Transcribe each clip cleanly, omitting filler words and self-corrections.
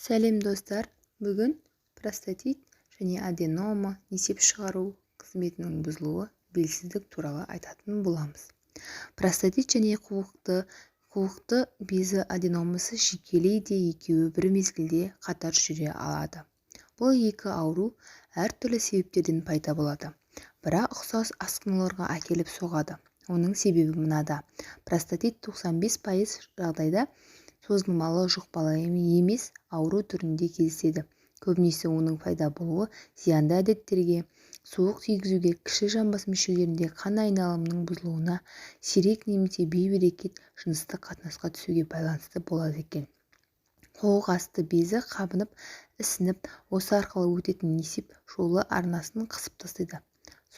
Сәлем достар, бүгін простатит және аденома несеп шығару қызметінің бұзылуы белсіздік туралы айтатын боламыз. Простатит және қуықты безі аденомасы жекелей де екеуі бір мезгілде қатар жүре алады. Бұл екі ауру әртүрлі себептерден пайда болады, бірақ ұқсас асқынуларға әкеліп соғады. Оның себебі мынада: простатит 95% жағдайда созылмалы жұқпалы емес ауру түрінде кездеседі. Көбінесе оның пайда болуы зиянды әдеттерге, суық тигізуге, кіші жамбас мүшелерінде қан айналымының бұзылуына, сирек немесе бейберекет жыныстық қатынасқа түсуге байланысты болады екен. Қуық асты безі қабынып, ісініп, осы арқылы өтетін несеп жолы арнасын қысып тастайды.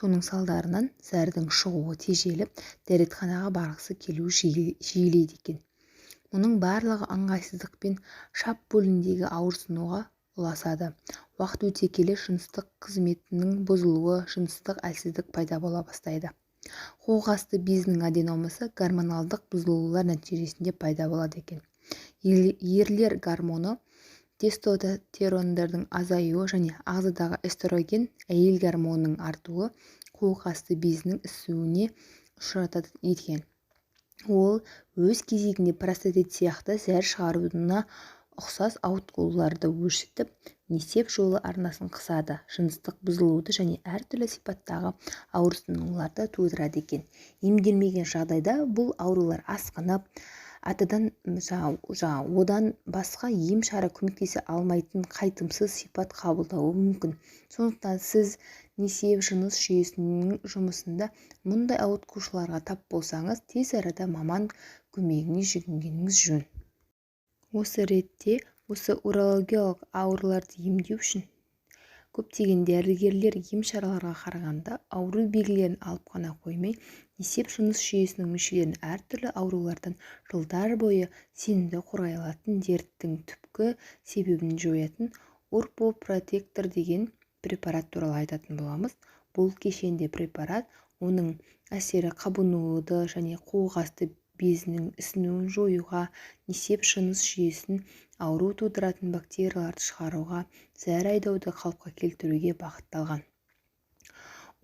Соның салдарынан зәрдің шығуы тежеліп, дәретханаға барғысы келу жиілейді екен. Мұның барлығы ыңғайсыздық пен шап бөлігіндегі ауырсынуға ұласады. Уақыт өте келе жыныстық қызметінің бұзылуы, жыныстық әлсіздік пайда бола бастайды. Қуық асты безінің аденомасы гормоналдық бұзылулар нәтижесінде пайда болады екен. Ерлер гормоны, тестостерондардың азаюы және ағзадағы эстроген, әйел гормонының артуы қуық асты безінің ісуіне ұшыратады екен. Ол өз кезегінде простатит сияқты зәр шығаруына ұқсас ауытқуларды өршітіп, несеп жолы арнасын қысады, жыныстық бұзылуды және әртүрлі сипаттағы ауырсынуларды тудырады екен. Емделмеген жағдайда бұл аурулар асқынып, одан басқа ем-шара көмектесе алмайтын қайтымсыз сипат қабылдауы мүмкін. Сондықтан сіз несеп жыныс жүйесінің жұмысында мұндай ауытқушыларға тап болсаңыз, тез арада маман көмегіне жүгінгеніңіз жөн. Осы ретте осы урологиялық ауруларды емдеу үшін көптеген дәрігерлер ем-шараларға қарағанда ауру белгілерін алып қана қоймай, несеп жыныс жүйесінің мүшелерін әртүрлі аурулардан жылдар бойы сенімді қорғай алатын, дерттің түпкі себебін жоятын уропротектор деген препарат туралы айтатын боламыз. Бұл кешенді препарат, оның әсері қабынуды және қуық асты безінің ісінуін жоюға, несеп жыныс жүйесін ауру тудыратын бактерияларды шығаруға, зәр айдауды қалыпқа келтіруге бағытталған.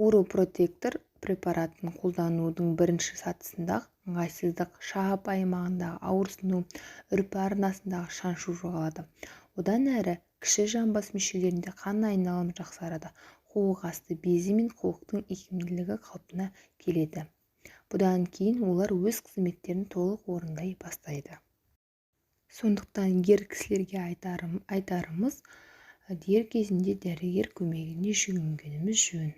Уропротектор препаратын қолданудың бірінші сатысындағы ыңғайсыздық, шап аймағындағы ауырсыну, үрпі арнасындағы шаншу жоғалады. Одан әрі кіші жамбас мүшелерінде қан айналымы жақсарады, қуық асты безі мен қуықтың икемділігі қалпына келеді. Бұдан кейін олар өз қызметтерін толық орындай бастайды. Сондықтан ер кісілерге айтарымыз, дер кезінде дәрігер көмегіне жүгінгеніміз жөн.